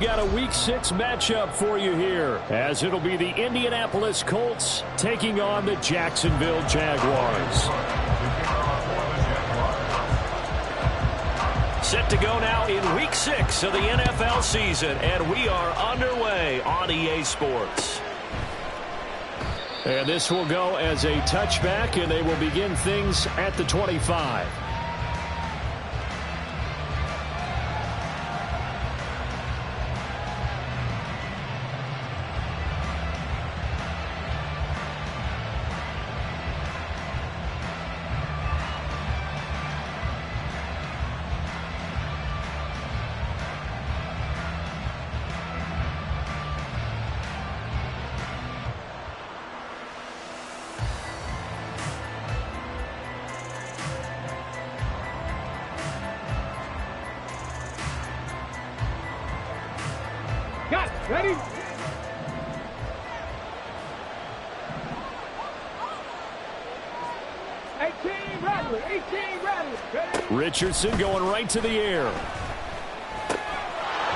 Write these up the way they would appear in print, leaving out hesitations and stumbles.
Got a Week 6 matchup for you here, as it'll be the Indianapolis Colts taking on the Jacksonville Jaguars. Set to go now in Week 6 of the NFL season, and we are underway on EA Sports. And this will go as a touchback, and they will begin things at the 25. Ready? Richardson going right to the air.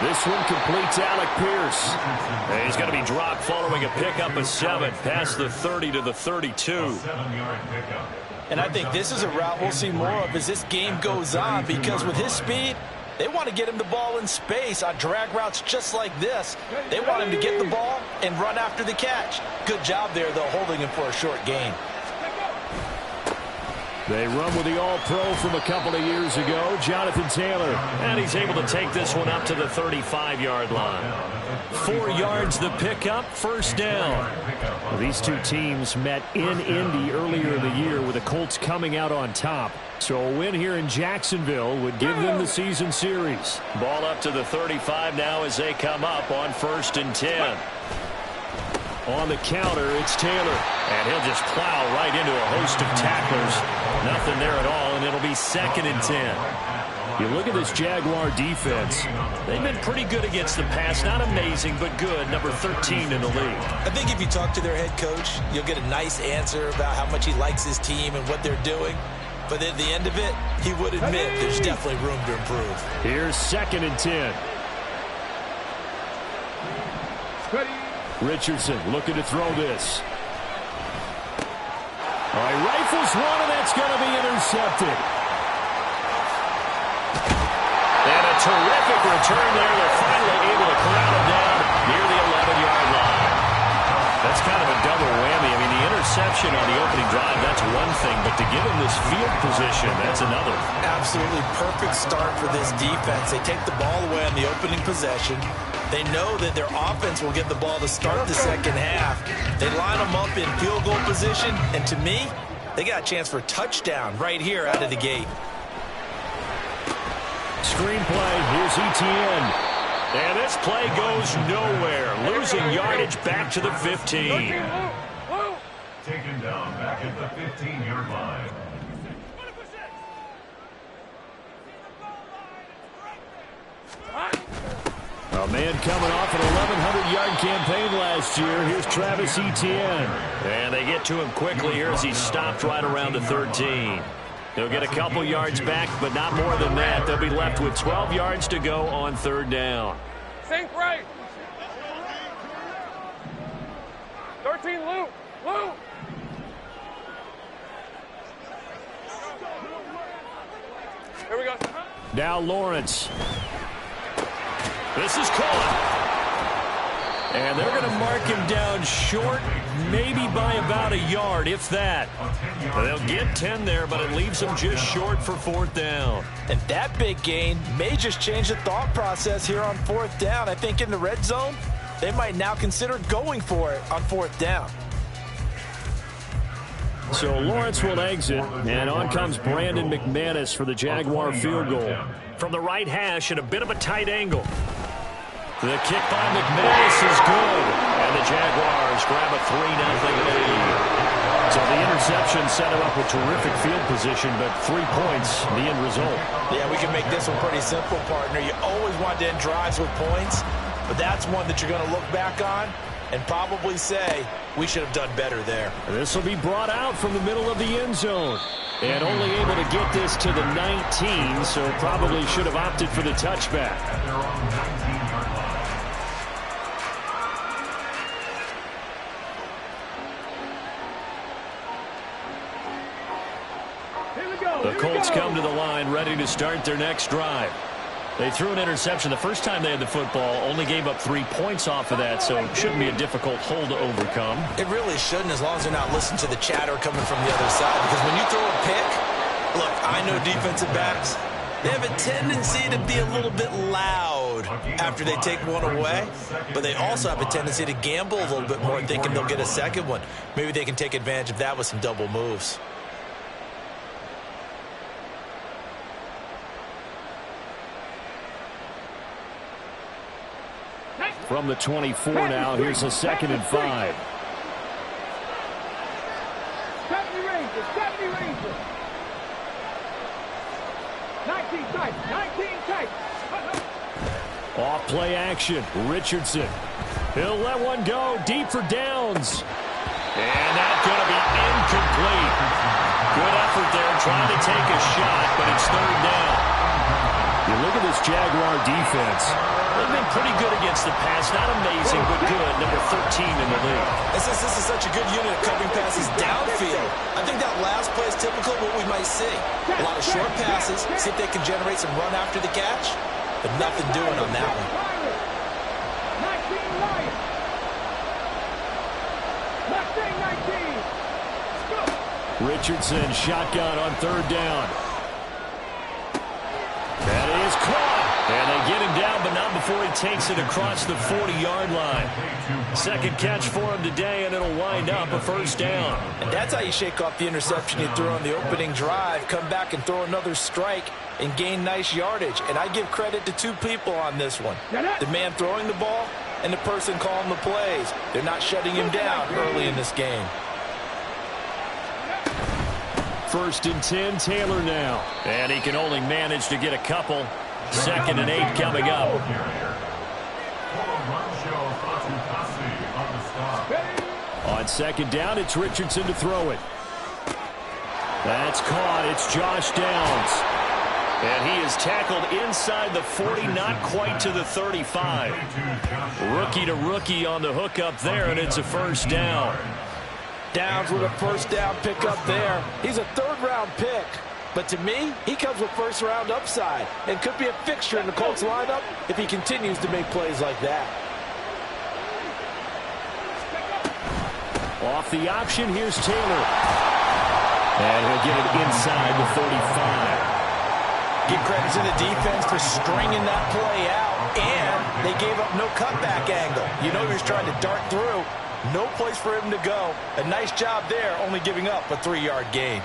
This one completes Alec Pierce. And he's going to be dropped following a pickup of 7 past the 30 to the 32. And I think this is a route we'll see more of as this game goes on, because with his speed, they want to get him the ball in space on drag routes just like this. They want him to get the ball and run after the catch. Good job there, though, holding him for a short gain. They run with the All-Pro from a couple of years ago, Jonathan Taylor. And he's able to take this one up to the 35-yard line. 4 yards the pickup, first down. Well, these two teams met in Indy earlier in the year with the Colts coming out on top. So a win here in Jacksonville would give them the season series. Ball up to the 35 now as they come up on 1st and 10. On the counter, it's Taylor. And he'll just plow right into a host of tacklers. Nothing there at all, and it'll be 2nd and 10. You look at this Jaguar defense. They've been pretty good against the pass. Not amazing, but good. Number 13 in the league. I think if you talk to their head coach, you'll get a nice answer about how much he likes his team and what they're doing. But at the end of it, he would admit there's definitely room to improve. Here's 2nd and 10. Richardson looking to throw this. All right, rifles one, and that's going to be intercepted. And a terrific return there. They're finally able to corral him down near the 11-yard line. That's kind of a double whammy. I mean, the interception on the opening drive, that's one thing, but to give him this field position, that's another. Absolutely perfect start for this defense. They take the ball away on the opening possession. They know that their offense will get the ball to start the second half. They line them up in field goal position, and to me, they got a chance for a touchdown right here out of the gate. Screenplay, here's Etienne. And this play goes nowhere. Losing yardage back to the 15. Taken down back at the 15-yard line. A man coming off an 1,100-yard campaign last year. Here's Travis Etienne. And they get to him quickly here as he's stopped right around the 13. They'll get a couple yards back, but not more than that. They'll be left with 12 yards to go on 3rd down. Sink right. 13, Luke. Luke. Here we go. Now Lawrence. This is caught. And they're going to mark him down short, maybe by about a yard, if that. They'll get 10 there, but it leaves them just short for 4th down. And that big gain may just change the thought process here on 4th down. I think in the red zone, they might now consider going for it on 4th down. So Lawrence will exit, and on comes Brandon McManus for the Jaguar field goal. From the right hash at a bit of a tight angle. The kick by McManus is good, and the Jaguars grab a 3-0 lead. So the interception set him up with terrific field position, but 3 points, the end result. Yeah, we can make this one pretty simple, partner. You always want to end drives with points, but that's one that you're going to look back on and probably say, we should have done better there. This will be brought out from the middle of the end zone. And only able to get this to the 19, so probably should have opted for the touchback. Colts come to the line, ready to start their next drive. They threw an interception the first time they had the football, only gave up 3 points off of that, so it shouldn't be a difficult hole to overcome. It really shouldn't, as long as they're not listening to the chatter coming from the other side. Because when you throw a pick, look, I know defensive backs, they have a tendency to be a little bit loud after they take one away, but they also have a tendency to gamble a little bit more, thinking they'll get a second one. Maybe they can take advantage of that with some double moves. From the 24 now, here's a 2nd and 5. 70 Rangers. 19 tight. 19 tight. Off play action. Richardson. He'll let one go deep for Downs. And that's going to be incomplete. Good effort there trying to take a shot, but it's 3rd down. You look at this Jaguar defense. They've been pretty good against the pass. Not amazing, but good. Number 13 in the league. And since this is such a good unit of covering passes downfield, I think that last play is typical of what we might see. A lot of short passes, see if they can generate some run after the catch, but nothing doing on that one. 19 Lions. Mustang 19. Richardson shotgun on 3rd down. That is caught. And they get him down, but not before he takes it across the 40-yard line. 2nd catch for him today, and it'll wind up a 1st down. And that's how you shake off the interception you threw on the opening drive, come back and throw another strike and gain nice yardage. And I give credit to 2 people on this one. The man throwing the ball and the person calling the plays. They're not shutting him down early in this game. 1st and 10, Taylor now. And he can only manage to get a couple. 2nd and 8 coming up. On 2nd down, it's Richardson to throw it. That's caught. It's Josh Downs. And he is tackled inside the 40, not quite to the 35. Rookie to rookie on the hookup there, and it's a 1st down. Downs with a 1st down pickup there. He's a 3rd-round pick. But to me, he comes with 1st-round upside and could be a fixture in the Colts lineup if he continues to make plays like that. Off the option, here's Taylor. And he'll get it inside the 35. Give credit to the defense for stringing that play out, and they gave up no cutback angle. You know he was trying to dart through. No place for him to go. A nice job there, only giving up a 3-yard gain.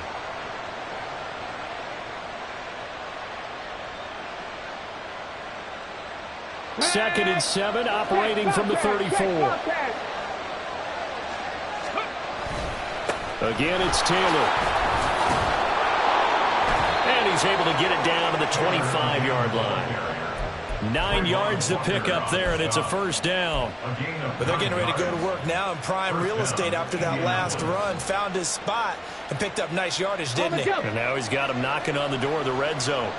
Second and 7, operating from the 34. Again, it's Taylor. And he's able to get it down to the 25-yard line. 9 yards to pick up there, and it's a 1st down. But they're getting ready to go to work now in prime real estate after that last run. Found his spot and picked up nice yardage, didn't he? And now he's got him knocking on the door of the red zone.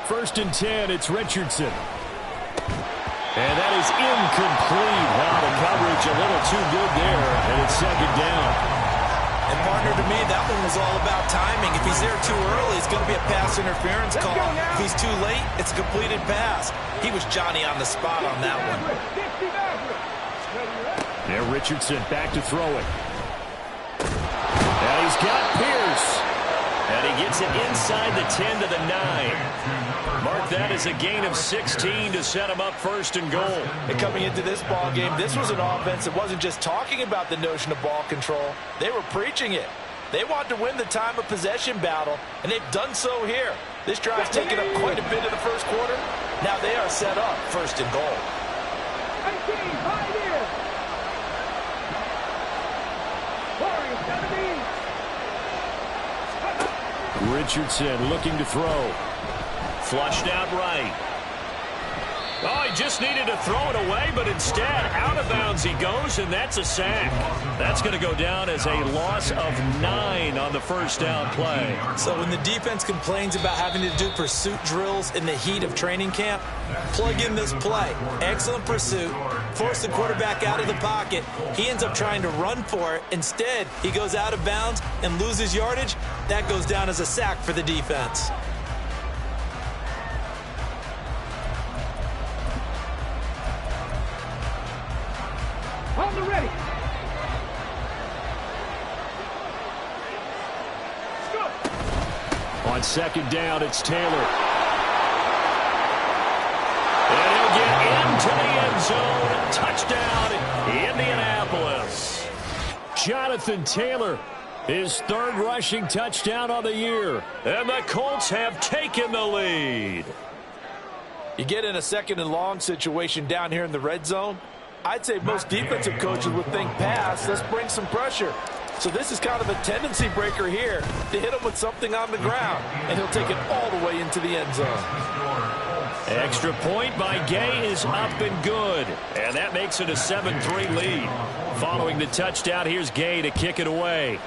1st and 10, it's Richardson. And that is incomplete. Wow, the coverage a little too good there, and it's 2nd down. And partner, to me, that one was all about timing. If he's there too early, it's going to be a pass interference call. If he's too late, it's a completed pass. He was Johnny on the spot on that one. There, Richardson back to throw it. And he's got Pierce. And he gets it inside the 10 to the 9. Mark that as a gain of 16 to set him up 1st and goal. And coming into this ball game, this was an offense that wasn't just talking about the notion of ball control. They were preaching it. They wanted to win the time of possession battle, and they've done so here. This drive's taken up quite a bit in the 1st quarter. Now they are set up 1st and goal. 18, 5 years. 17. Richardson looking to throw. Flushed out right. Oh, he just needed to throw it away, but instead, out of bounds he goes, and that's a sack. That's going to go down as a loss of 9 on the first down play. So when the defense complains about having to do pursuit drills in the heat of training camp, plug in this play. Excellent pursuit. Force the quarterback out of the pocket. He ends up trying to run for it. Instead, he goes out of bounds and loses yardage. That goes down as a sack for the defense. On the ready. On second down, it's Taylor. And he'll get into the end zone. Touchdown, Indianapolis. Jonathan Taylor, his 3rd rushing touchdown of the year. And the Colts have taken the lead. You get in a 2nd and long situation down here in the red zone. I'd say most defensive coaches would think pass. Let's bring some pressure. So this is kind of a tendency breaker here to hit him with something on the ground. And he'll take it all the way into the end zone. Extra point by Gay is up and good. And that makes it a 7-3 lead. Following the touchdown, here's Gay to kick it away.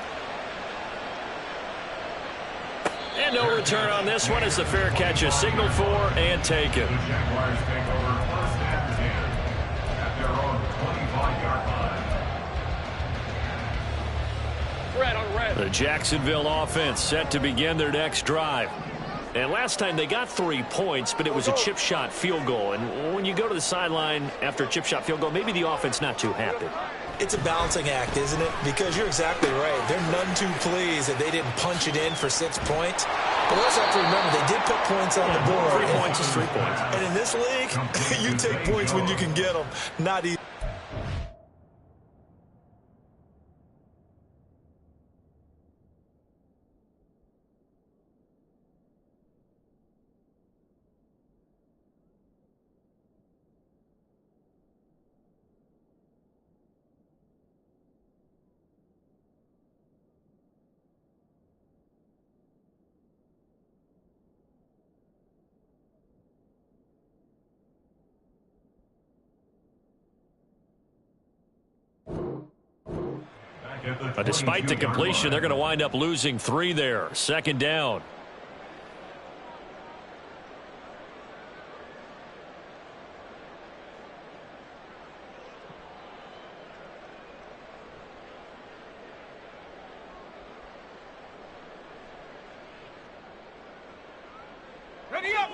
And no return on this one as the fair catch is signaled for and taken. Jaguars take over 1st and 10 at their own 25-yard line. Red on red. The Jacksonville offense set to begin their next drive. And last time they got 3 points, but it was a chip shot field goal. And when you go to the sideline after a chip shot field goal, maybe the offense not too happy. It's a balancing act, isn't it? Because you're exactly right. They're none too pleased that they didn't punch it in for 6 points. But we also have to remember they did put points on the board. 3 points is 3 points. And in this league, you take points when you can get them, not easy. But despite the completion, they're going to wind up losing 3 there. 2nd down. Ready up.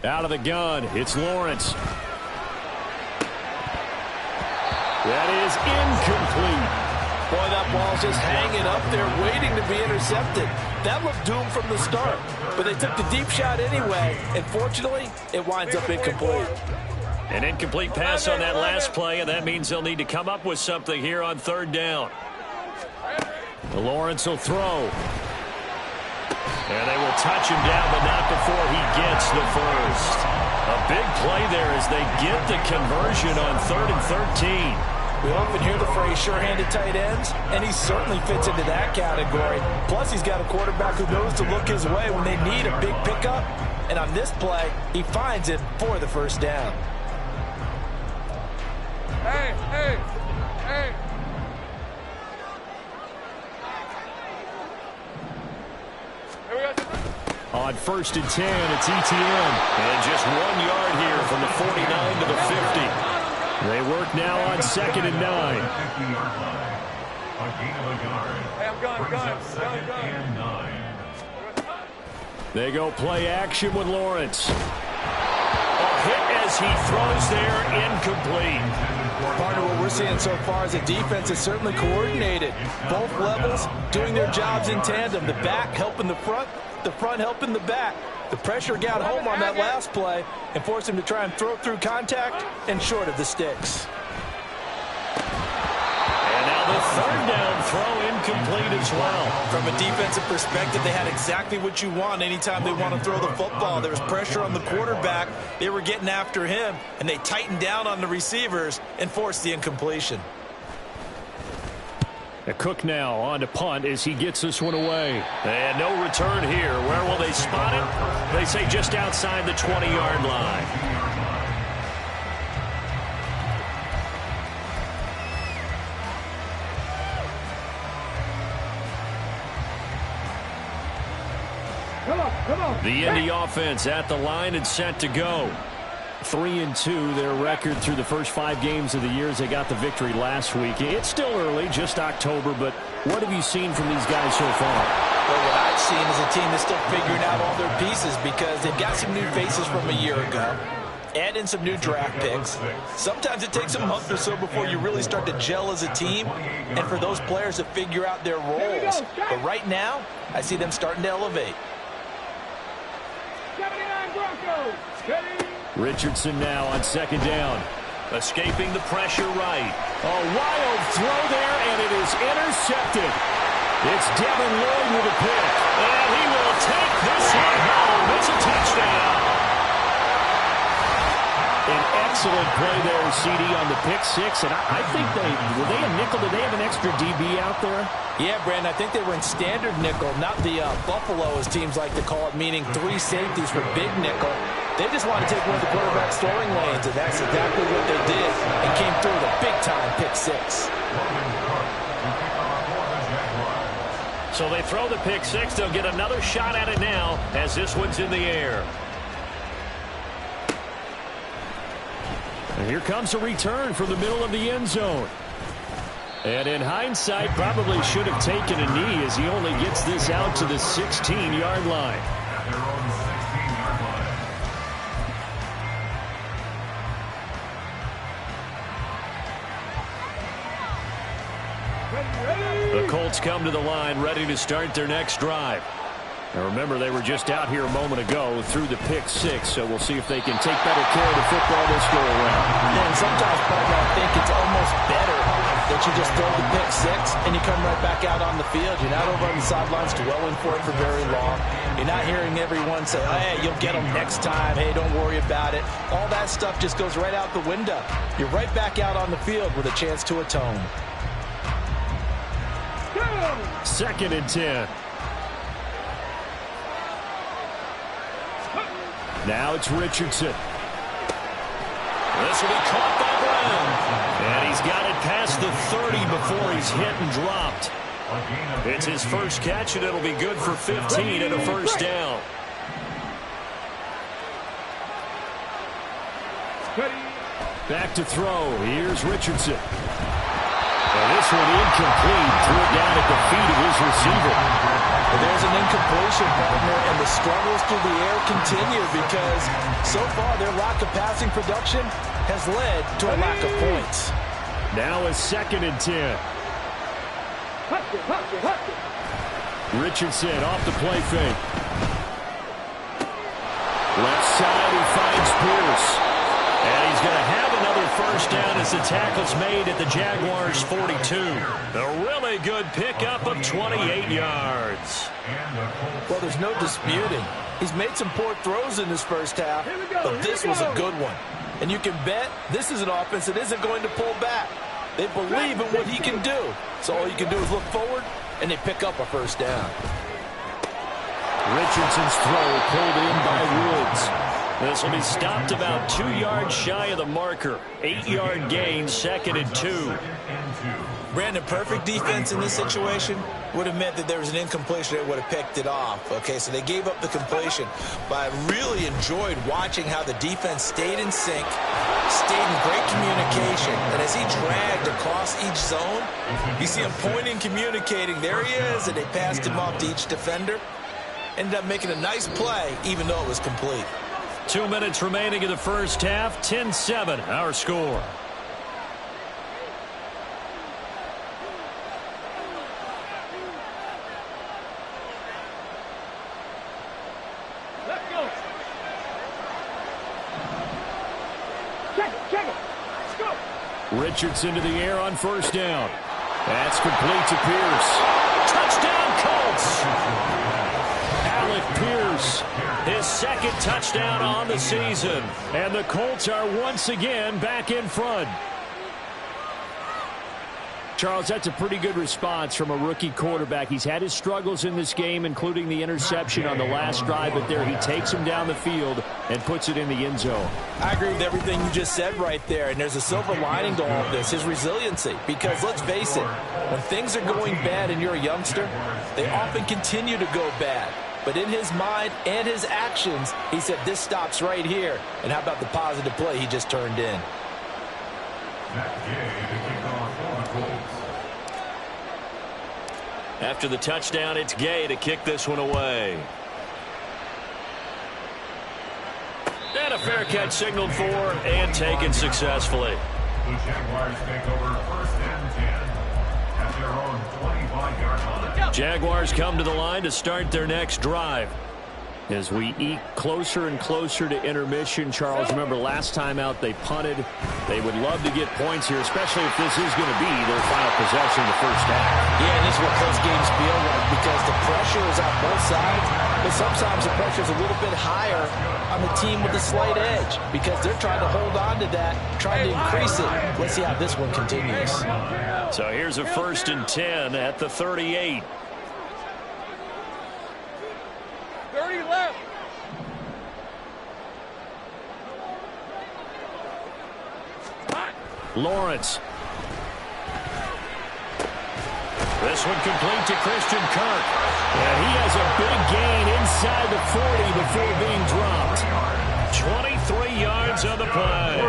Out of the gun, it's Lawrence. That is incomplete. Boy, that ball's just hanging up there, waiting to be intercepted. That looked doomed from the start, but they took the deep shot anyway, and fortunately, it winds up incomplete. An incomplete pass on that last play, and that means they'll need to come up with something here on 3rd down. Lawrence will throw. And they will touch him down, but not before he gets the first. A big play there as they get the conversion on 3rd and 13. We often hear the phrase sure-handed tight ends, and he certainly fits into that category. Plus, he's got a quarterback who knows to look his way when they need a big pickup. And on this play, he finds it for the first down. Hey, hey, hey. On 1st and 10, it's ETN. And just 1 yard here from the 49 to the 50. They work now on 2nd and 9. Hey, I'm going, And 9. They go play action with Lawrence. A hit as he throws there, incomplete. Part of what we're seeing so far as a defense is certainly coordinated. Both levels doing their jobs in tandem. The back helping the front helping the back. The pressure got home on that last play and forced him to try and throw through contact and short of the sticks. And now the 3rd down throw incomplete as well. From a defensive perspective, they had exactly what you want anytime they want to throw the football. There was pressure on the quarterback. They were getting after him, and they tightened down on the receivers and forced the incompletion. Cook now on to punt as he gets this one away. And no return here. Where will they spot it? They say just outside the 20-yard line. Come on. The Indy offense at the line and set to go. 3-2, their record through the first 5 games of the year as they got the victory last week. It's still early, just October, but what have you seen from these guys so far? Well, what I've seen is a team that's still figuring out all their pieces because they've got some new faces from a year ago. Add in some new draft picks. Sometimes it takes a month or so before you really start to gel as a team and for those players to figure out their roles. But right now, I see them starting to elevate. 79 Broncos. Steady. Richardson now on second down. Escaping the pressure right. A wild throw there, and it is intercepted. It's Devin Lloyd with a pick. And he will take this one home. It's a touchdown. An excellent play there, CD, on the pick six. And I think were they a nickel? Did they have an extra DB out there? Yeah, Brandon, I think they were in standard nickel, not the Buffalo, as teams like to call it, meaning 3 safeties for big nickel. They just want to take one of the quarterback's throwing lanes, and that's exactly what they did, and came through with a big-time pick six. So they throw the pick six. They'll get another shot at it now as this one's in the air. And here comes a return from the middle of the end zone. And in hindsight, probably should have taken a knee as he only gets this out to the 16-yard line. The Colts come to the line ready to start their next drive. Now remember, they were just out here a moment ago through the pick six, so we'll see if they can take better care of the football this go around. And sometimes, partner, I think it's almost better that you just throw the pick six and you come right back out on the field. You're not over on the sidelines dwelling for it for very long. You're not hearing everyone say, hey, you'll get them next time. Hey, don't worry about it. All that stuff just goes right out the window. You're right back out on the field with a chance to atone. 2nd and 10. Now it's Richardson. This will be caught by Brown. And he's got it past the 30 before he's hit and dropped. It's his first catch, and it'll be good for 15 and a first down. Back to throw. Here's Richardson. And this one incomplete. Threw it down at the feet of his receiver. And there's an incompletion, partner, and the struggles through the air continue because so far their lack of passing production has led to a lack of points. Now a 2nd and 10. Richardson off the play fake. Left side, he finds Pierce. And he's going to have another first down as the tackle's made at the Jaguars' 42. A really good pickup of 28 yards. Well, there's no disputing. He's made some poor throws in his first half, but this was a good one. And you can bet this is an offense that isn't going to pull back. They believe in what he can do. So all you can do is look forward, and they pick up a first down. Richardson's throw pulled in by Woods. This will be stopped about 2 yards shy of the marker. 8-yard gain, 2nd and 2. Brandon, perfect defense in this situation would have meant that there was an incompletion that would have picked it off. Okay, so they gave up the completion. But I really enjoyed watching how the defense stayed in sync, stayed in great communication. And as he dragged across each zone, you see him pointing, communicating. There he is, and they passed him off to each defender. Ended up making a nice play, even though it was complete. 2 minutes remaining in the first half. 10-7, our score. Let's go. Check it. Let's go. Richardson to the air on first down. That's complete to Pierce. Touchdown, Colts! Alec Pierce, his 2nd touchdown on the season. And the Colts are once again back in front. Charles, that's a pretty good response from a rookie quarterback. He's had his struggles in this game, including the interception on the last drive, but there he takes him down the field and puts it in the end zone. I agree with everything you just said right there, and there's a silver lining to all of this, his resiliency. Because let's face it, when things are going bad and you're a youngster, they often continue to go bad. But in his mind and his actions, he said, this stops right here. And how about the positive play he just turned in? After the touchdown, it's Gay to kick this one away. And a fair catch signaled for and taken successfully. The Jaguars take over 1st and 10 at their own 25-yard line. Jaguars come to the line to start their next drive. As we eke closer and closer to intermission, Charles, remember last time out they punted. They would love to get points here, especially if this is going to be their final possession in the first half. Yeah, and this is what close games feel like because the pressure is on both sides, but sometimes the pressure is a little bit higher on the team with the slight edge because they're trying to hold on to that, trying to increase it. Let's see how this one continues. So here's a 1st and 10 at the 38. 30 left. Lawrence. This one complete to Christian Kirk. And he has a big gain inside the 40 before being dropped. 23 yards on the play.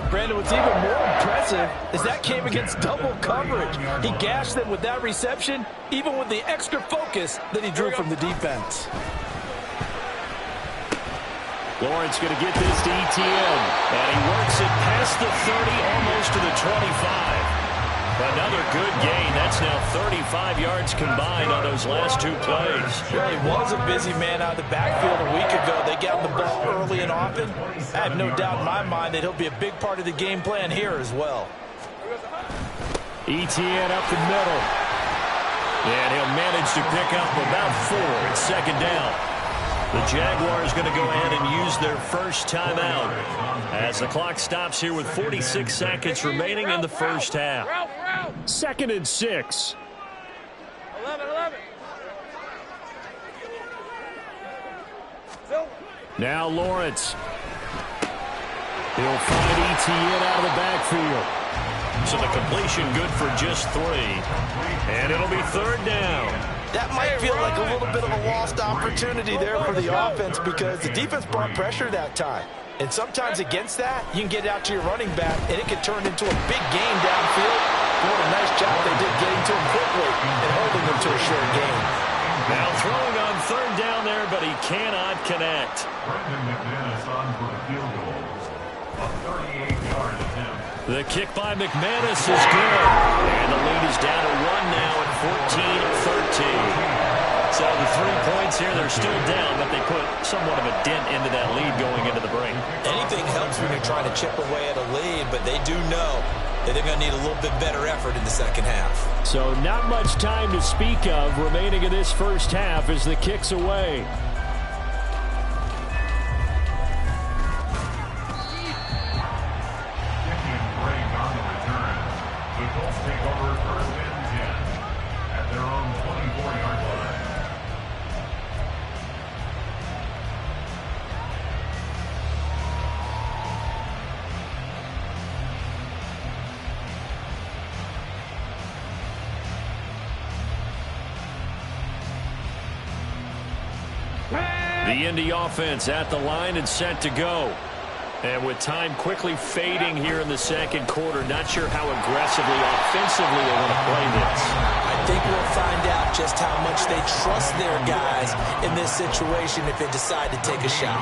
Brandon, what's even more impressive is that came against double coverage. He gashed them with that reception, even with the extra focus that he drew from the defense. Lawrence going to get this to ETN. And he works it past the 30, almost to the 25. Another good gain. That's now 35 yards combined on those last 2 plays. Well, he was a busy man out of the backfield a week ago. They got him the ball early and often. I have no doubt in my mind that he'll be a big part of the game plan here as well. ETN up the middle. And he'll manage to pick up about 4. It's 2nd down. The Jaguars going to go ahead and use their first timeout as the clock stops here with 46 seconds remaining in the first half. 2nd and 6. 11. Now Lawrence. He'll find ETN out of the backfield. So the completion good for just 3. And it'll be 3rd down. That might feel like a little bit of a lost opportunity there for the offense because the defense brought pressure that time. And sometimes against that, you can get out to your running back, and it can turn into a big game downfield. What a nice job they did getting to him quickly and holding him to a short gain. Now throwing on 3rd down there, but he cannot connect. Brendan McManus on for the field goal. A 38-yard attempt. The kick by McManus is good. And the lead is down to 1 now at 14-13. So the 3 points here, they're still down, but they put somewhat of a dent into that lead going into the break. Anything helps when you're trying to chip away at a lead, but they do know that they're going to need a little bit better effort in the second half. So not much time to speak of remaining in this first half as the kick's away. The Indy offense at the line and set to go. And with time quickly fading here in the second quarter, not sure how aggressively, offensively they want to play this. I think we'll find out just how much they trust their guys in this situation if they decide to take a shot.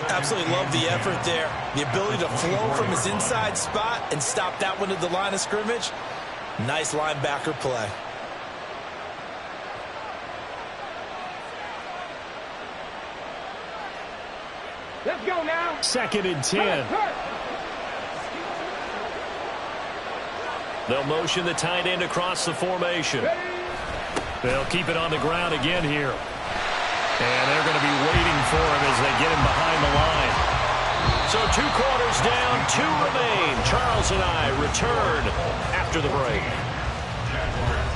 Absolutely love the effort there. The ability to flow from his inside spot and stop that one at the line of scrimmage. Nice linebacker play. Let's go now. 2nd and 10. They'll motion the tight end across the formation. They'll keep it on the ground again here. And they're going to be waiting for him as they get him behind the line. So 2 quarters down, 2 remain. Charles, Charles and I return after the break. Jaguars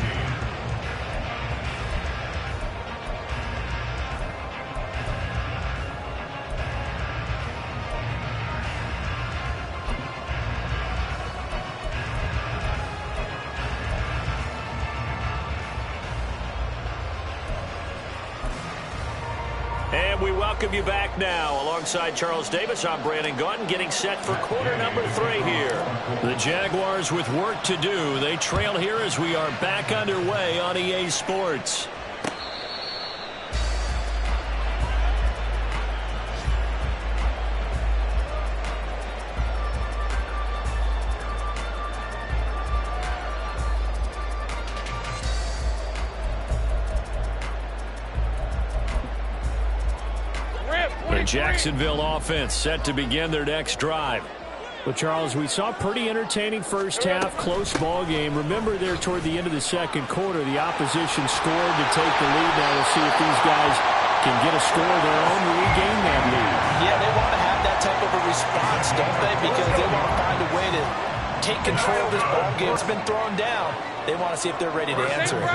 13. And we welcome you back now. Alongside Charles Davis, I'm Brandon Gaudin, getting set for quarter number 3 here. The Jaguars with work to do. They trail here as we are back underway on EA Sports. The Jacksonville offense set to begin their next drive. Well, Charles, we saw a pretty entertaining first half, close ball game. Remember there toward the end of the second quarter, the opposition scored to take the lead. Now we'll see if these guys can get a score of their own, regain that lead. Yeah, they want to have that type of a response, don't they? Because they want to find a way to take control of this ball game. It's been thrown down. They want to see if they're ready to answer it.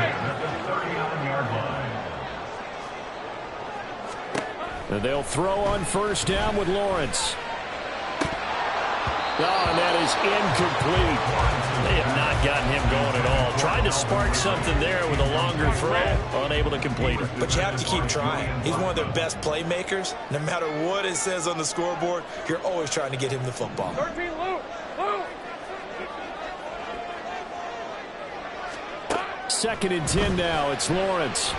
And they'll throw on first down with Lawrence. Oh, and that is incomplete. They have not gotten him going at all. Tried to spark something there with a longer throw, unable to complete it. But you have to keep trying. He's one of their best playmakers. No matter what it says on the scoreboard, you're always trying to get him the football. 13, Luke. Luke. 2nd and 10 now. It's Lawrence.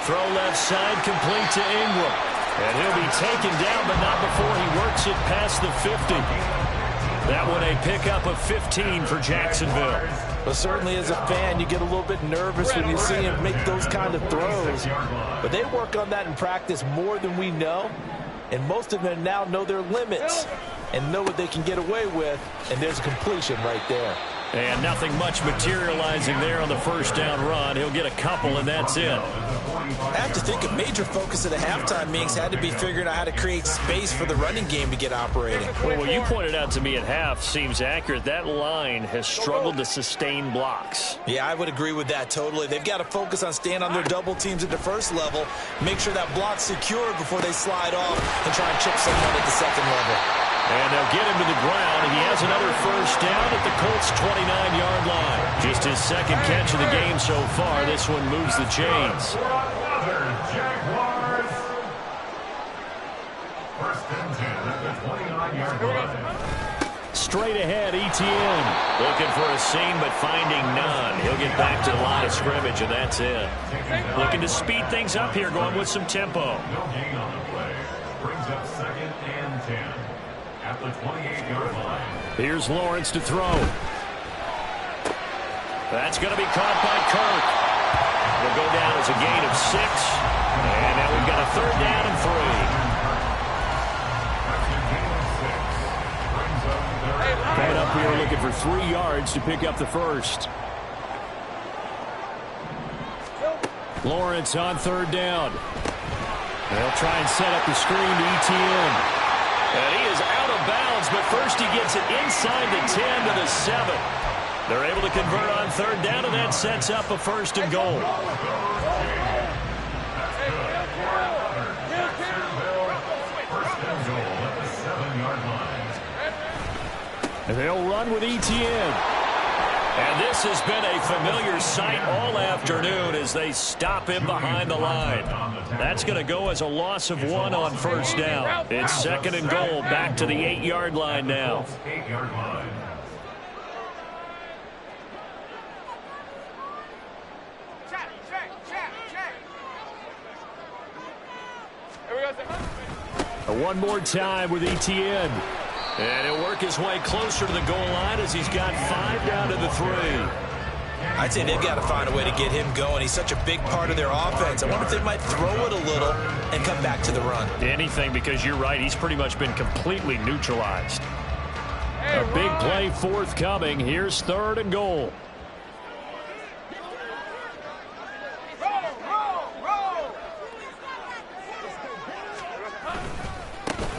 Throw left side, complete to Ingram. And he'll be taken down, but not before he works it past the 50. That one a pickup of 15 for Jacksonville. But certainly as a fan, you get a little bit nervous when you see him make those kind of throws. But they work on that in practice more than we know. And most of them now know their limits and know what they can get away with. And there's a completion right there. And nothing much materializing there on the first down run. He'll get a couple, and that's it. I have to think a major focus of the halftime meetings had to be figuring out how to create space for the running game to get operating. Well, what you pointed out to me at half seems accurate. That line has struggled to sustain blocks. Yeah, I would agree with that totally. They've got to focus on staying on their double teams at the first level, make sure that block's secure before they slide off and try and chip someone at the second level. And they'll get him to the ground. He has another first down at the Colts' 29-yard line. Just his second catch of the game so far. This one moves the chains. Jaguars. 1st and 10 at the 29-yard line. Straight ahead, Etienne. Looking for a seam, but finding none. He'll get back to the line of scrimmage, and that's it. Looking to speed things up here, going with some tempo. No gain on the play. Brings up 2nd and 10. At the 28-yard line. Here's Lawrence to throw. That's going to be caught by Kirk. Will go down as a gain of 6. And now we've got a 3rd down and 3. Coming up here looking for 3 yards to pick up the first. Lawrence on 3rd down. They'll try and set up the screen to Etienne. And he is out of bounds, but first he gets it inside the 10 to the 7. They're able to convert on 3rd down, and that sets up a 1st and goal. And they'll run with Etienne. And this has been a familiar sight all afternoon as they stop him behind the line. That's going to go as a loss of 1 on 1st down. It's 2nd and goal, back to the 8-yard line now. 8-yard line. One more time with Etienne. And he'll work his way closer to the goal line as he's got 5 down to the 3. I'd say they've got to find a way to get him going. He's such a big part of their offense. I wonder if they might throw it a little and come back to the run. Anything, because you're right. He's pretty much been completely neutralized. A big play forthcoming. Here's 3rd and goal.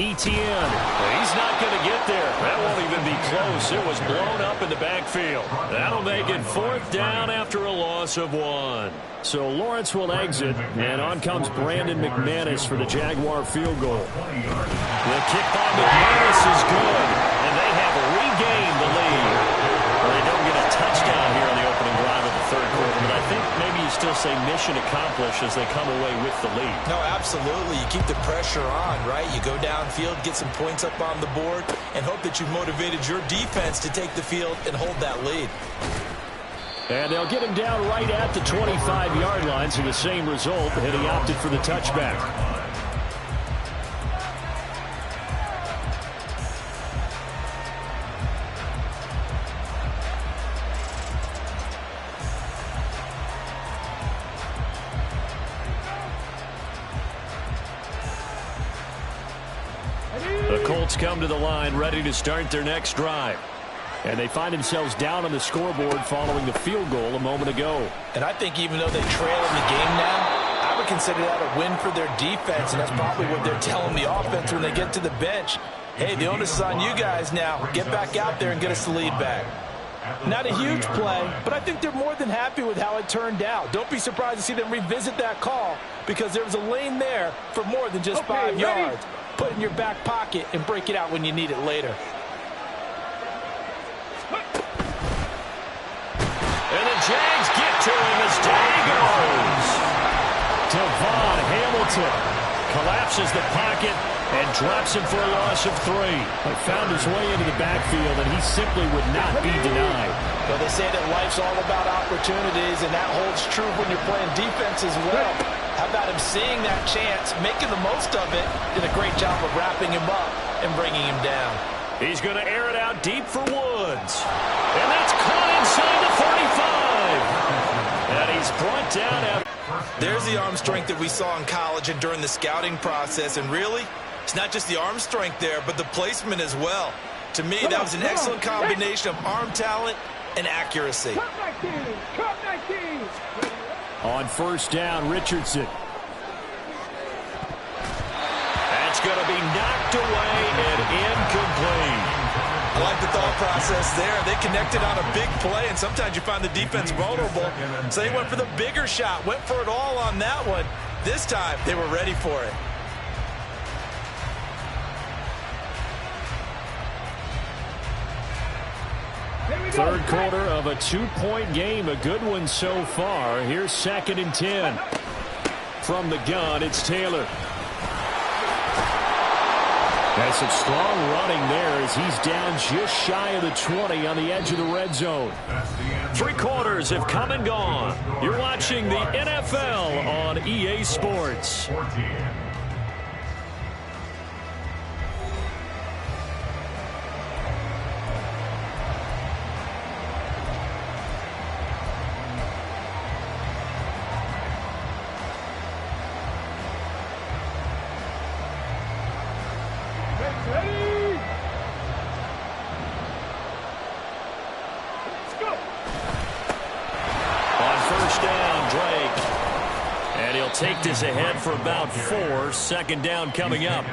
Etienne. He's not to get there. That won't even be close. It was blown up in the backfield. That'll make it 4th down after a loss of 1. So Lawrence will exit, and on comes Brandon McManus for the Jaguar field goal. The kick by McManus is good, and they have regained the lead. Well, they don't get a touchdown here in the opening drive of the 3rd quarter, but I think maybe you still say mission accomplished as they come away with the lead. No, absolutely. You keep the pressure on, right? You go downfield, get some points up on the board, and hope that you've motivated your defense to take the field and hold that lead. And they'll get him down right at the 25-yard line, so the same result, and he opted for the touchback. The Colts come to the line, ready to start their next drive. And they find themselves down on the scoreboard following the field goal a moment ago. And I think even though they trail in the game now, I would consider that a win for their defense, and that's probably what they're telling the offense when they get to the bench. Hey, the onus is on you guys now. Get back out there and get us the lead back. Not a huge play, but I think they're more than happy with how it turned out. Don't be surprised to see them revisit that call because there was a lane there for more than just 5 yards. Put it in your back pocket and break it out when you need it later. And the Jags get to him as down he goes. Devon Hamilton collapses the pocket and drops him for a loss of 3. He found his way into the backfield, and he simply would not be denied. Well, they say that life's all about opportunities, and that holds true when you're playing defense as well. How about him seeing that chance, making the most of it, did a great job of wrapping him up and bringing him down. He's going to air it out deep for Woods. And that's caught inside the 45. And he's brought down after. There's the arm strength that we saw in college and during the scouting process. And really, it's not just the arm strength there, but the placement as well. To me, that was an excellent combination of arm talent and accuracy. On 1st down, Richardson. That's going to be knocked away and incomplete. I like the thought process there. They connected on a big play, and sometimes you find the defense vulnerable. So they went for the bigger shot, went for it all on that one. This time, they were ready for it. Third quarter of a 2-point game, a good one so far. Here's 2nd and 10. From the gun, it's Taylor. That's some strong running there as he's down just shy of the 20 on the edge of the red zone. 3 quarters have come and gone. You're watching the NFL on EA Sports. Take this ahead for about 4. 2nd down coming up.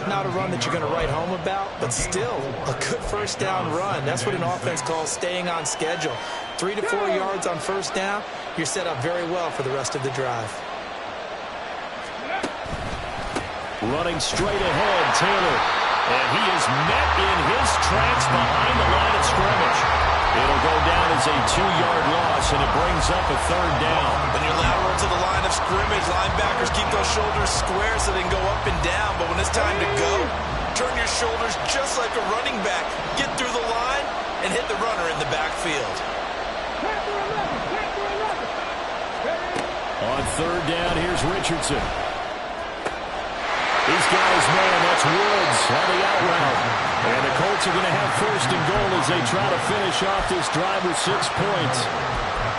Not a run that you're going to write home about, but still a good 1st down run. That's what an offense calls staying on schedule. 3 to 4 yards on 1st down, you're set up very well for the rest of the drive. Running straight ahead, Taylor. And he is met in his tracks behind the line of scrimmage. It'll go down as a 2-yard loss, and it brings up a 3rd down. When you're lateral to the line of scrimmage, linebackers keep those shoulders square so they can go up and down. But when it's time to go, turn your shoulders just like a running back. Get through the line and hit the runner in the backfield. On 3rd down, here's Richardson. He's got his man. That's Woods on the out route. And the Colts are going to have 1st and goal as they try to finish off this drive with 6 points.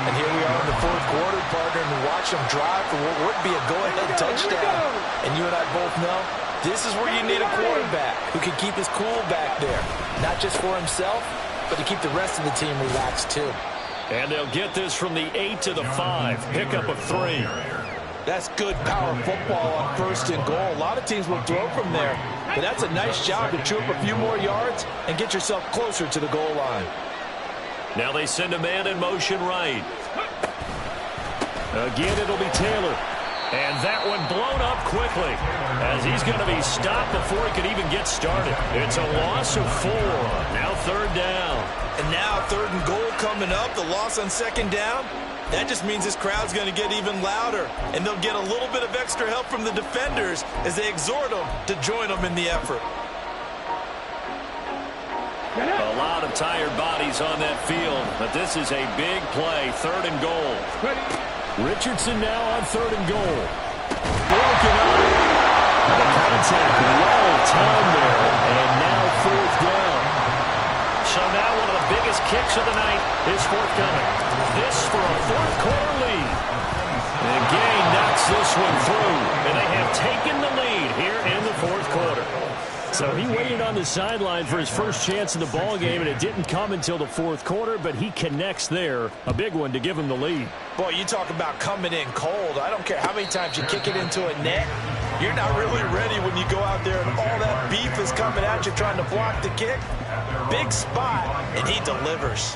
And here we are in the 4th quarter, partner, and watch them drive for what would be a go-ahead touchdown. And you and I both know this is where you need a quarterback who can keep his cool back there. Not just for himself, but to keep the rest of the team relaxed too. And they'll get this from the 8 to the 5. Pickup of 3. That's good power football on 1st and goal. A lot of teams will throw from there. But that's a nice job to chew up a few more yards and get yourself closer to the goal line. Now they send a man in motion right. Again, it'll be Taylor. And that one blown up quickly as he's going to be stopped before he could even get started. It's a loss of 4. Now 3rd down. And now 3rd and goal coming up. The loss on 2nd down. That just means this crowd's going to get even louder. And they'll get a little bit of extra help from the defenders as they exhort them to join them in the effort. A lot of tired bodies on that field. But this is a big play. 3rd and goal. Richardson now on 3rd and goal. Broken up. The contact well timed there. And now 4th down. So now one of the biggest kicks of the night is forthcoming. This for a 4th quarter lead. And Gay knocks this one through. And they have taken the lead here in the 4th quarter. So he waited on the sideline for his first chance in the ball game, and it didn't come until the 4th quarter, but he connects there. A big one to give him the lead. Boy, you talk about coming in cold. I don't care how many times you kick it into a net. You're not really ready when you go out there and all that beef is coming at you trying to block the kick. Big spot, and he delivers.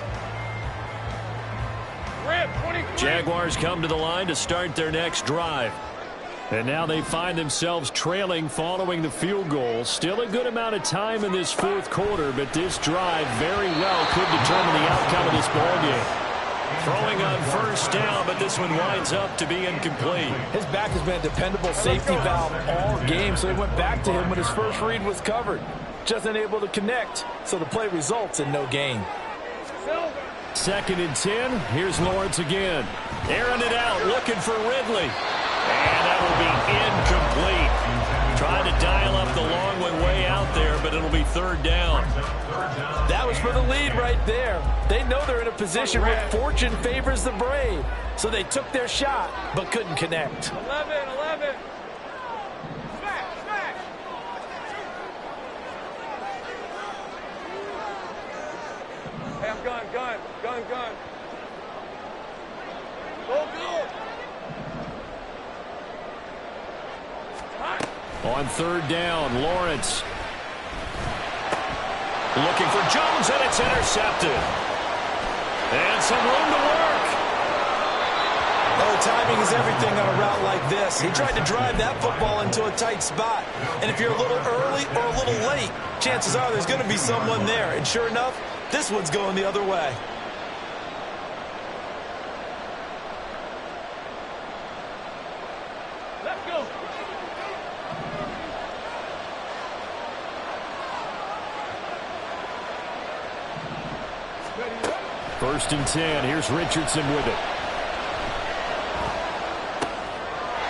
Jaguars come to the line to start their next drive. And now they find themselves trailing following the field goal. Still a good amount of time in this 4th quarter, but this drive very well could determine the outcome of this ball game. Throwing on 1st down, but this one winds up to be incomplete. His back has been a dependable safety valve all game, so they went back to him when his first read was covered. Just unable to connect, so the play results in no gain. 2nd and 10. Here's Lawrence again. Airing it out, looking for Ridley. And that will be incomplete. Trying to dial up the long one way out there, but it'll be 3rd down. That was for the lead right there. They know they're in a position where fortune favors the brave. So they took their shot, but couldn't connect. 11. Smack. Hey, I'm gun. Go. On 3rd down, Lawrence. Looking for Jones, and it's intercepted. And some room to work. Oh, timing is everything on a route like this. He tried to drive that football into a tight spot. And if you're a little early or a little late, chances are there's going to be someone there. And sure enough, this one's going the other way. Let's go. First and 10. Here's Richardson with it.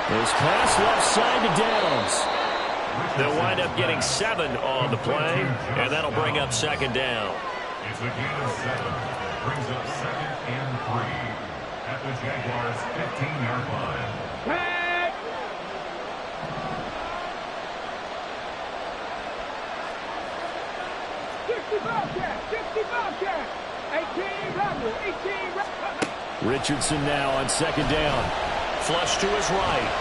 His pass left side to Downs. They'll wind up getting 7 on the play, and that'll bring up 2nd down. It's a gain of 7. It brings up 2nd and 3 at the Jaguars' 15-yard line. Pass. 65 cat. 18 rebel. Richardson now on 2nd down. Flush to his right.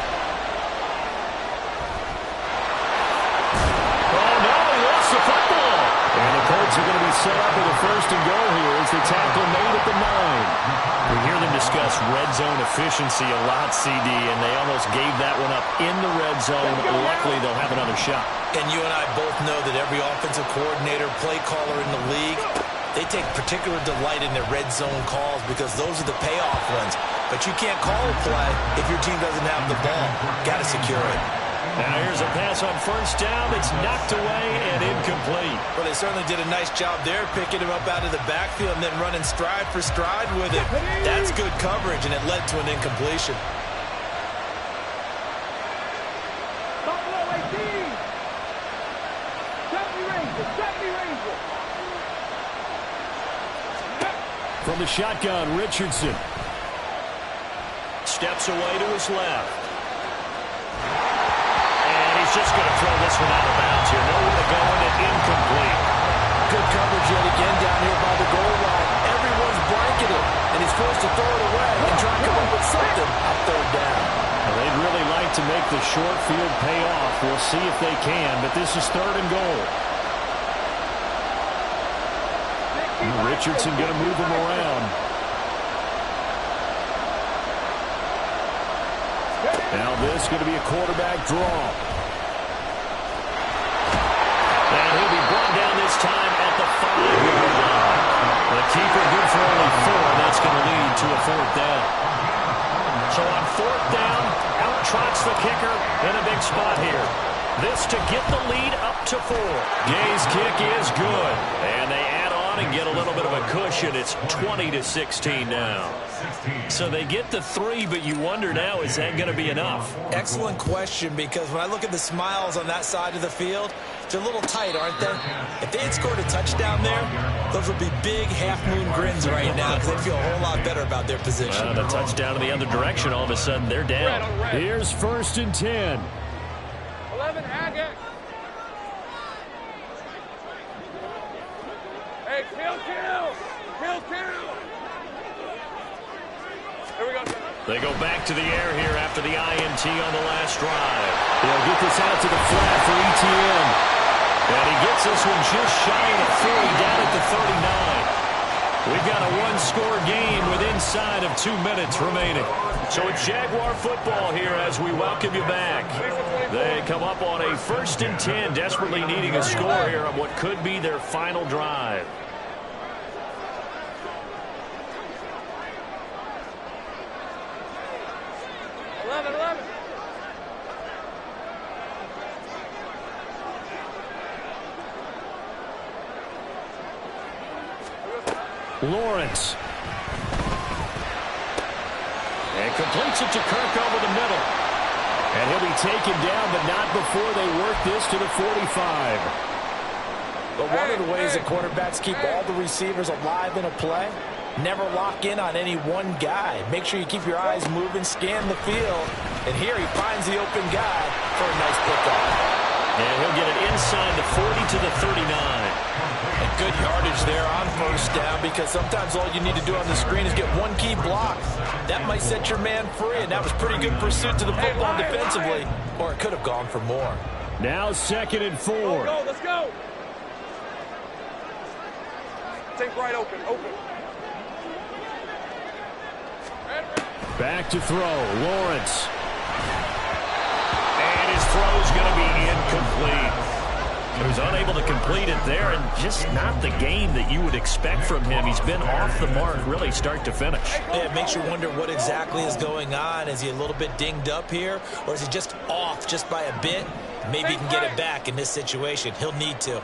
Oh, no, he lost the football. And the Colts are going to be set up with a 1st and goal here as the tackle made at the 9. We hear them discuss red zone efficiency a lot, CD, and they almost gave that one up in the red zone. Luckily, they'll have another shot. And you and I both know that every offensive coordinator, play caller in the league, they take particular delight in their red zone calls because those are the payoff ones. But you can't call a play if your team doesn't have the ball. Got to secure it. Now here's a pass on 1st down. It's knocked away and incomplete. Well, they certainly did a nice job there, picking him up out of the backfield and then running stride for stride with it. That's good coverage, and it led to an incompletion. Buffalo 18. 70 Ranger. From the shotgun, Richardson. Steps away to his left. And he's just going to throw this one out of bounds here. Nowhere to go, and it incomplete. Good coverage yet again down here by the goal line. Everyone's blanketed, and he's forced to throw it away and try to come up with something on 3rd down. Well, they'd really like to make the short field pay off. We'll see if they can, but this is 3rd and goal. Richardson going to move him around. Now this is going to be a quarterback draw. And he'll be brought down this time at the 5-yard line. The keeper good for only 4. That's going to lead to a 4th down. So on 4th down, out trots the kicker in a big spot here. This to get the lead up to 4. Gay's kick is good. And they add on and get a little bit of a cushion. It's 20-16 now. So they get the 3, but you wonder now, is that going to be enough? Excellent question, because when I look at the smiles on that side of the field, they're a little tight, aren't they? If they had scored a touchdown there, those would be big half-moon grins right now, because they feel a whole lot better about their position. The touchdown in the other direction, all of a sudden they're down. Here's 1st and 10. 11, Agate. Hey, kill. Here we go. They go back to the air here after the INT on the last drive. They'll get this out to the flat for ETN. And he gets this one just shy of 40 down at the 39. We've got a 1-score game with inside of 2 minutes remaining. So it's Jaguar football here as we welcome you back. They come up on a 1st and 10, desperately needing a score here on what could be their final drive. Lawrence. And completes it to Kirk over the middle. And he'll be taken down, but not before they work this to the 45. But one of the ways that quarterbacks keep all the receivers alive in a play, never lock in on any one guy. Make sure you keep your eyes moving, scan the field. And here he finds the open guy for a nice pickup. And he'll get it inside the 40 to the 39. And good yardage there on 1st down, because sometimes all you need to do on the screen is get one key block. That might set your man free, and that was pretty good pursuit to the football defensively, or it could have gone for more. Now 2nd and 4. Let's go. Take right open. Back to throw. Lawrence. And his throw's going to be incomplete. He was unable to complete it there, and just not the game that you would expect from him. He's been off the mark really start to finish. Yeah, it makes you wonder what exactly is going on. Is he a little bit dinged up here, or is he just off just by a bit? Maybe he can get it back in this situation. He'll need to.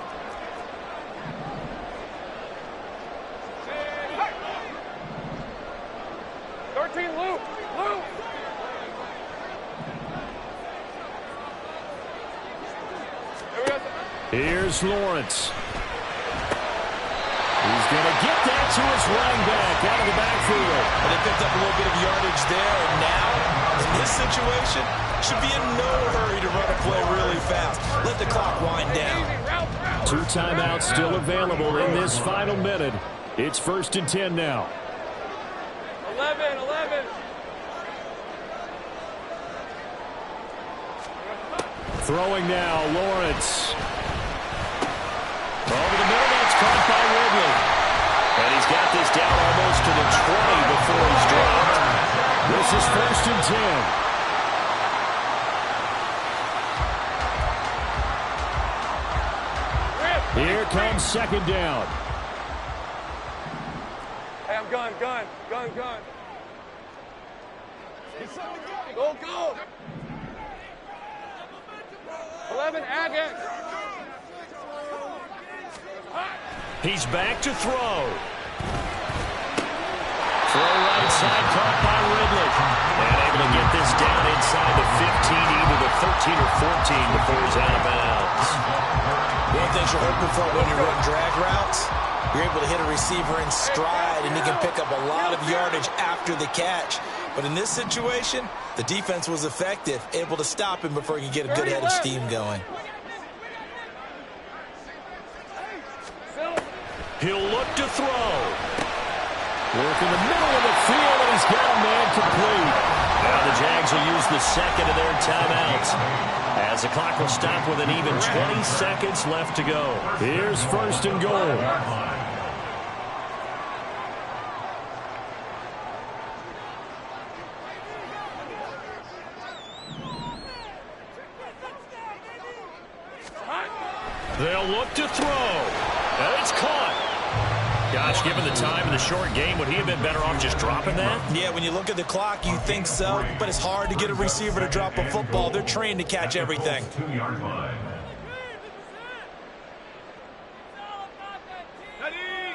Here's Lawrence. He's going to get that to his running back out of the backfield. And they picked up a little bit of yardage there, and now, in this situation, should be in no hurry to run a play really fast. Let the clock wind down. 2 timeouts still available in this final minute. It's 1st and 10 now. 11. Throwing now, Lawrence. Over the middle, that's caught by Ridley. And he's got this down almost to the 20 before he's dropped. This is 1st and 10. Here comes 2nd down. Hey, I'm gun. Go. 11, Agate. He's back to throw. Throw right side, caught by Ridley. And able to get this down inside the 15, either the 13 or 14 before he's out of bounds. One of the things you're hoping for when you run drag routes, you're able to hit a receiver in stride, and he can pick up a lot of yardage after the catch. But in this situation, the defense was effective, able to stop him before he could get a good head of steam going. He'll look to throw. Work in the middle of the field, and he's got a man complete. Now the Jags will use the second of their timeouts, as the clock will stop with an even 20 seconds left to go. Here's first and goal. They'll look to throw. And it's caught. Gosh, given the time in the short game, would he have been better off just dropping that? Yeah, when you look at the clock, you think so, but it's hard to get a receiver to drop a football. They're trained to catch everything. 2-yard line.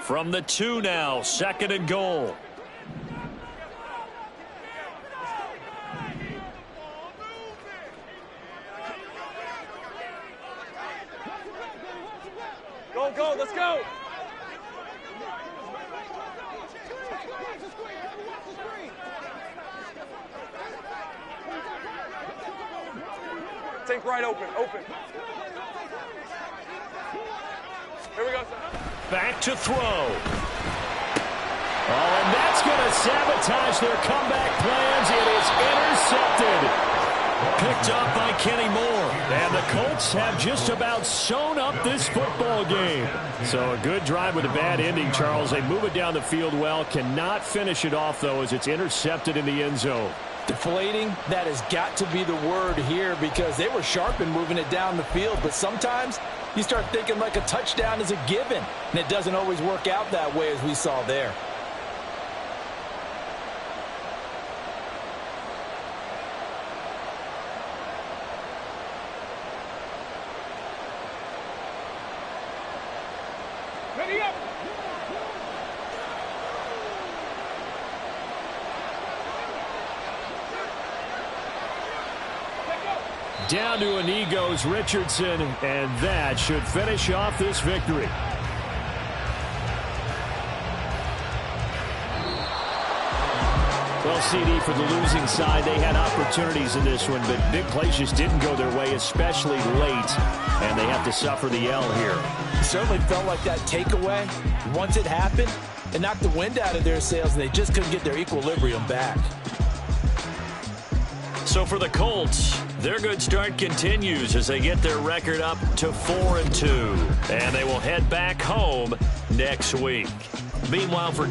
From the 2 now, second and goal. Go, go, let's go. Think right open, open. Here we go, son. Back to throw. Oh, And that's going to sabotage their comeback plans. It is intercepted. Picked up by Kenny Moore. And the Colts have just about sewn up this football game. So a good drive with a bad ending, Charles. They move it down the field well. Cannot finish it off, though, as it's intercepted in the end zone. Deflating, that has got to be the word here, because they were sharp in moving it down the field. But sometimes you start thinking like a touchdown is a given, and it doesn't always work out that way, as we saw there. Ready up. Down to a knee goes Richardson, and that should finish off this victory. Well, CD, for the losing side, they had opportunities in this one, but big plays just didn't go their way, especially late, and they have to suffer the L here. It certainly felt like that takeaway. Once it happened, it knocked the wind out of their sails, and they just couldn't get their equilibrium back. So for the Colts, their good start continues as they get their record up to 4-2. And they will head back home next week. Meanwhile, for